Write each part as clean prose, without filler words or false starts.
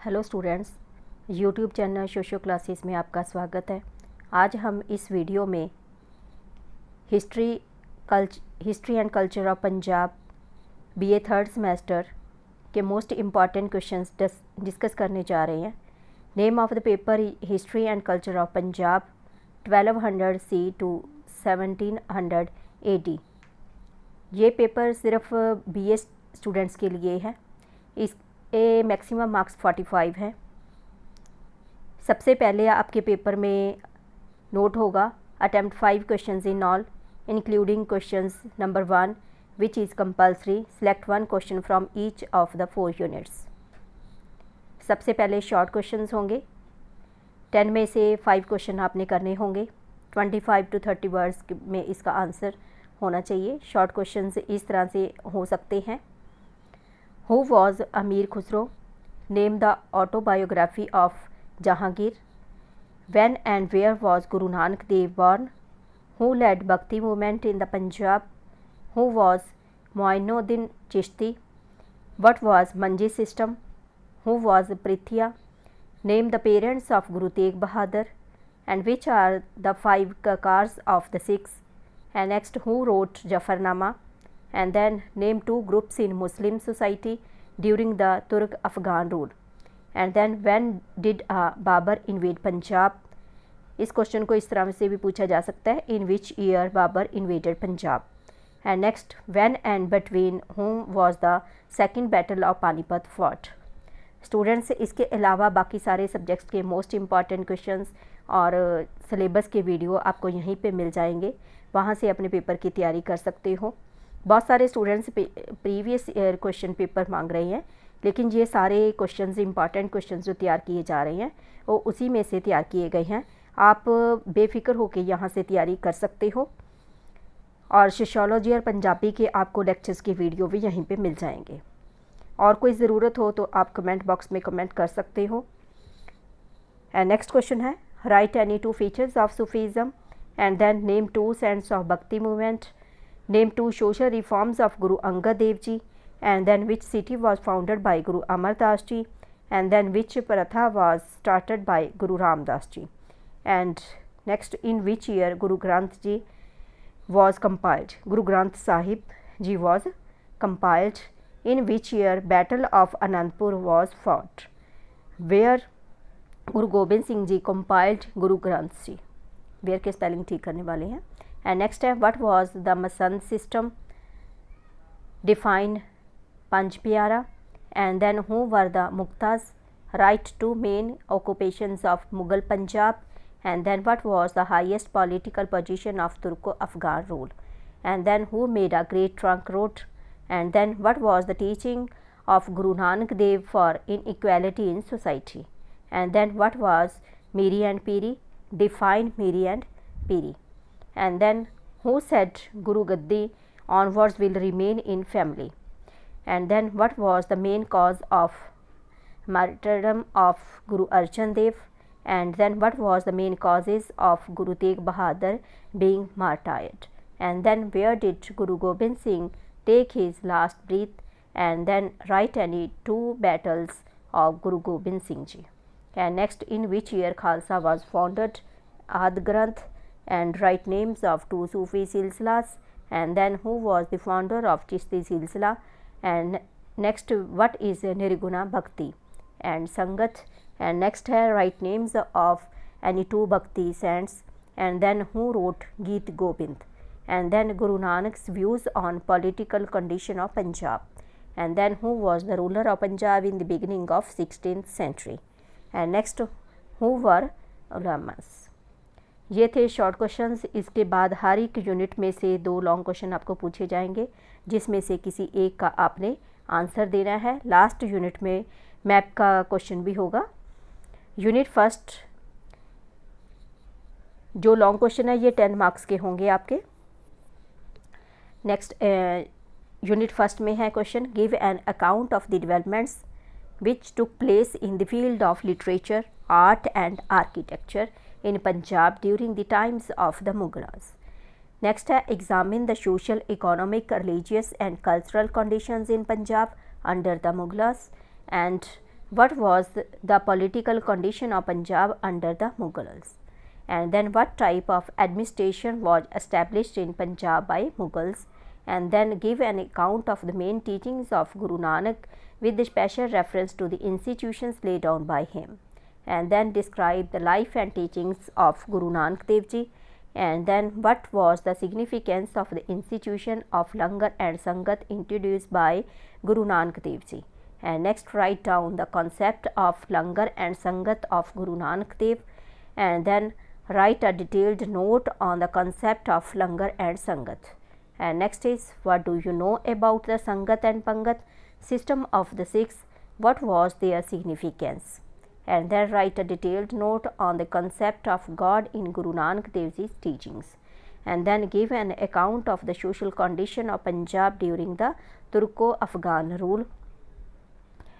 Hello students, YouTube channel सोशो classes में आपका स्वागत है। आज हम इस वीडियो में history and culture of Punjab BA third semester के मोस्ट इम्पॉर्टेंट क्वेश्चंस डिस्कस करने जा रहे हैं। Name of the paper history and culture of Punjab 1200 C to 1700 AD। ये पेपर सिर्फ बीए स्टूडेंट्स के लिए है। इस मैक्सिमम मार्क्स 45 हैं। सबसे पहले आपके पेपर में नोट होगा attempt 5 questions in all including questions number 1 which is compulsory, select 1 question from each of the 4 units. सबसे पहले शॉर्ट क्वेश्चंस होंगे। 10 में से 5 क्वेश्चन आपने करने होंगे। 25 to 30 वर्ड्स में इसका आंसर होना चाहिए। शॉर्ट क्वेश्चंस इस तरह से हो सकते हैं। Who was Amir Khusro? Name the autobiography of Jahangir. When and where was Guru Nanak Dev born? Who led Bhakti movement in the Punjab? Who was Moinuddin Chishti? What was Manji system? Who was Prithia? Name the parents of Guru Tegh Bahadur. And which are the 5 kakars of the Sikhs? And next, who wrote Jafarnama? And then name 2 groups in Muslim society during the Turk-Afghan rule. And then when did Babur invade Punjab? इस question को इस तरह से भी पूछा जा सकता है, in which year Babur invaded Punjab? And next, when and between whom was the second battle of Panipat fought? Students, इसके अलावा बाकी सारे सब्जेक्ट्स के मोस्ट इम्पॉर्टेंट क्वेश्चंस और सिलेबस के वीडियो आपको यहीं पे मिल जाएंगे। वहाँ से अपने पेपर की तैयारी कर सकते हो। बहुत सारे students previous year question paper मांग रहे हैं, लेकिन ये सारे क्वेश्चंस इंपॉर्टेंट क्वेश्चंस जो तैयार किए जा रहे हैं वो उसी में से तैयार किए गए हैं। आप बेफिक्र होकर यहाँ से तैयारी कर सकते हो। और सोशियोलॉजी और पंजाबी के आपको लेक्चर्स के वीडियो भी यहीं पे मिल जाएंगे। और कोई ज़रूरत हो तो आप कमेंट बॉक्स में कमेंट कर सकते हो। एंड नेक्स्ट क्वेश्चन है, write any 2 features of sufism and then name 2 saints of Bhakti movement. Name 2 social reforms of Guru Angad Dev Ji, and then which city was founded by Guru Amar Das Ji, and then which pratha was started by Guru Ram Das Ji, and next, in which year Guru Granth Ji was compiled? Guru Granth Sahib Ji was compiled. In which year Battle of Anandpur was fought? Where Guru Gobind Singh Ji compiled Guru Granth Ji? Where के spelling ठीक करने वाले हैं। And next है, what was the Masand system? Define Panch Pyara. And then who were the Muktas? Write 2 main occupations of Mughal Punjab. And then what was the highest political position of Turko-Afghan rule? And then who made a great trunk road? And then what was the teaching of Guru Nanak Dev for inequality in society? And then what was Miri and Piri? Define Miri and Piri. And then who said Guru Gaddi onwards will remain in family? And then what was the main cause of martyrdom of Guru Arjan Dev? And then what was the main causes of Guru Tegh Bahadur being martyred? And then where did Guru Gobind Singh take his last breath? And then write any 2 battles of Guru Gobind Singh Ji. And next, in which year Khalsa was founded? Adi Granth. And write names of 2 Sufi silsilas. And then who was the founder of Chishti silsila? And next, what is Nirguna Bhakti and Sangat? And next है, write names of any 2 Bhakti saints. And then who wrote Geet Gobind? And then Guru Nanak's views on political condition of Punjab. And then who was the ruler of Punjab in the beginning of 16th century? And next, who were ulamas? ये थे short questions. इसके बाद हर एक unit में से 2 long question आपको पूछे जाएंगे, जिसमें से किसी एक का आपने आंसर देना है। लास्ट यूनिट में मैप का क्वेश्चन भी होगा। यूनिट फर्स्ट जो लॉन्ग क्वेश्चन है ये 10 मार्क्स के होंगे आपके। नेक्स्ट यूनिट फर्स्ट में है question, give an account of the developments which took place in the field of literature, art and architecture in Punjab during the times of the Mughals. Next है, examine the social, economic, religious and cultural conditions in Punjab under the Mughals. And what was the political condition of Punjab under the Mughals, and then what type of administration was established in Punjab by Mughals, and then give an account of the main teachings of Guru Nanak with the special reference to the institutions laid down by him, and then describe the life and teachings of Guru Nanak Dev Ji, and then what was the significance of the institution of Langar and Sangat introduced by Guru Nanak Dev Ji, and next write down the concept of Langar and Sangat of Guru Nanak Dev, and then write a detailed note on the concept of Langar and Sangat. And next is, what do you know about the Sangat and Pangat system of the Sikhs? What was their significance? And then write a detailed note on the concept of God in Guru Nanak Dev Ji's teachings. And then give an account of the social condition of Punjab during the Turco-Afghan rule.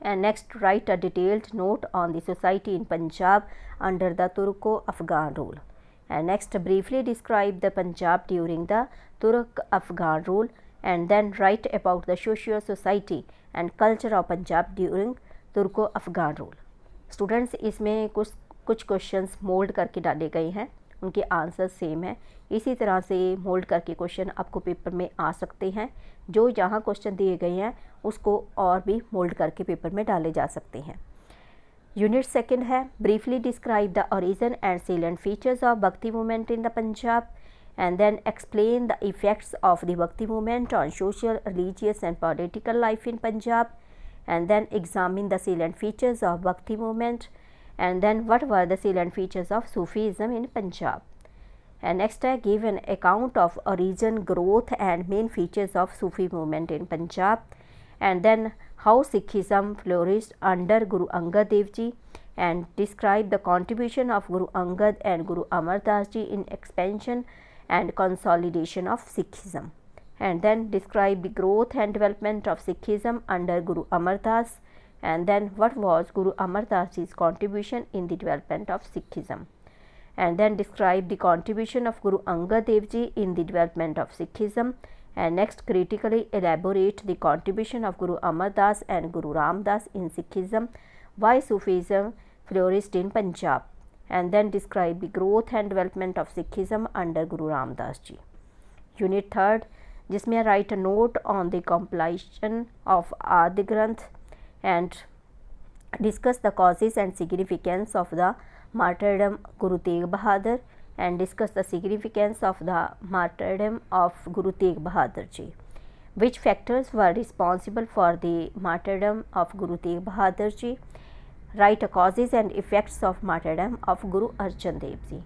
And next write a detailed note on the society in Punjab under the Turco-Afghan rule. And next briefly describe the Punjab during the Turk-Afghan rule, and then write about the social society and culture of Punjab during Turco-Afghan rule. Students, इसमें कुछ questions mould करके डाले गए हैं, उनके answer same है। इसी तरह से मोल्ड करके क्वेश्चन आपको पेपर में आ सकते हैं। जो जहाँ क्वेश्चन दिए गए हैं उसको और भी मोल्ड करके पेपर में डाले जा सकते हैं। यूनिट सेकंड है, briefly describe the origin and salient features of Bhakti movement in the Punjab, and then explain the effects of the Bhakti movement on social, religious and political life in Punjab, and then examine the salient features of Bhakti movement, and then what were the salient features of Sufism in Punjab. And next I give an account of origin, growth and main features of Sufi movement in Punjab, and then how Sikhism flourished under Guru Angad Dev Ji, and describe the contribution of Guru Angad and Guru Amar Das Ji in expansion and consolidation of Sikhism, and then describe the growth and development of Sikhism under Guru Amar Das, and then what was Guru Amar Das Ji's contribution in the development of Sikhism, and then describe the contribution of Guru Angad Dev Ji in the development of Sikhism, and next critically elaborate the contribution of Guru Amar Das and Guru Ram Das in Sikhism, why Sufism flourished in Punjab, and then describe the growth and development of Sikhism under Guru Ram Das Ji. Unit third, जिसमें write a note on the compilation of Adi Granth and discuss the causes and significance of the martyrdom Guru Tegh Bahadur, and discuss the significance of the martyrdom of Guru Tegh Bahadur Ji. Which factors were responsible for the martyrdom of Guru Tegh Bahadur Ji? Write the causes and effects of martyrdom of Guru Arjan Dev Ji,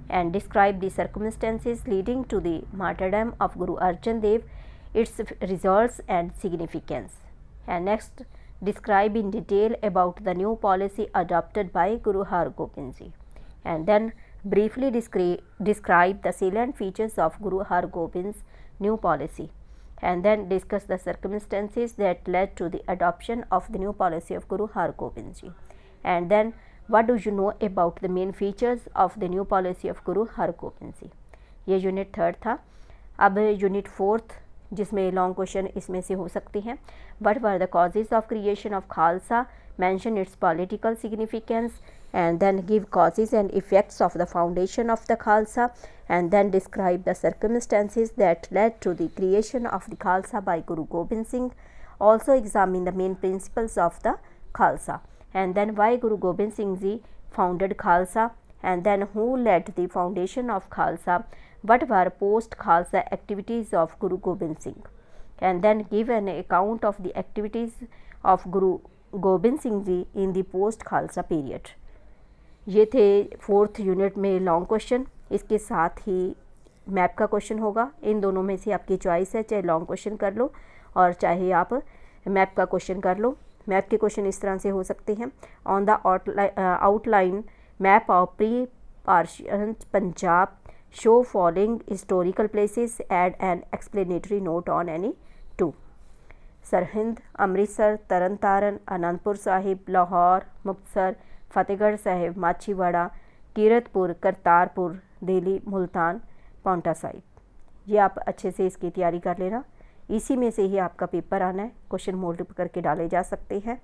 and describe the circumstances leading to the martyrdom of Guru Arjan Dev, its results and significance. And next, describe in detail about the new policy adopted by Guru Har Gobind Ji, and then briefly describe the salient features of Guru Har Gobind's new policy, and then discuss the circumstances that led to the adoption of the new policy of Guru Har Gobind Ji, and then what do you know about the main features of the new policy of Guru Har Gobind Ji. ये unit third था। अब unit fourth, जिसमें long question इसमें से हो सकते हैं। What were the causes of creation of Khalsa, mention it's political significance, and then give causes and effects of the foundation of the Khalsa, and then describe the circumstances that led to the creation of the Khalsa by Guru Gobind Singh. Also examine the main principles of the Khalsa, and then why Guru Gobind Singh Ji founded Khalsa, and then who led the foundation of Khalsa, what were post Khalsa activities of Guru Gobind Singh, and then give an account of the activities of Guru Gobind Singh Ji in the post Khalsa period. ये थे fourth unit में long question. इसके साथ ही map का question होगा। इन दोनों में से आपकी चॉइस है, चाहे लॉन्ग क्वेश्चन कर लो और चाहे आप मैप का क्वेश्चन कर लो। मैप के क्वेश्चन इस तरह से हो सकते हैं। On the outline map of pre partition Punjab show following historical places, add an explanatory note on any two. Sirhind, Amritsar, Tarn Taran, Anandpur Sahib, Lahore, Muktsar, Fatehgarh Sahib, Machhiwara, Kiratpur, Kartarpur, Delhi, Multan, Paonta Sahib. ये आप अच्छे से इसकी तैयारी कर लेना। इसी में से ही आपका पेपर आना है। क्वेश्चन मोल्ड करके डाले जा सकते हैं।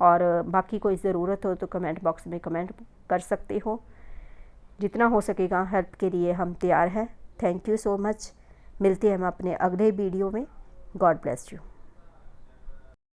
और बाकी कोई ज़रूरत हो तो कमेंट बॉक्स में कमेंट कर सकते हो। जितना हो सकेगा हेल्प के लिए हम तैयार हैं। Thank you so much. मिलते हैं हम अपने अगले वीडियो में। God bless you.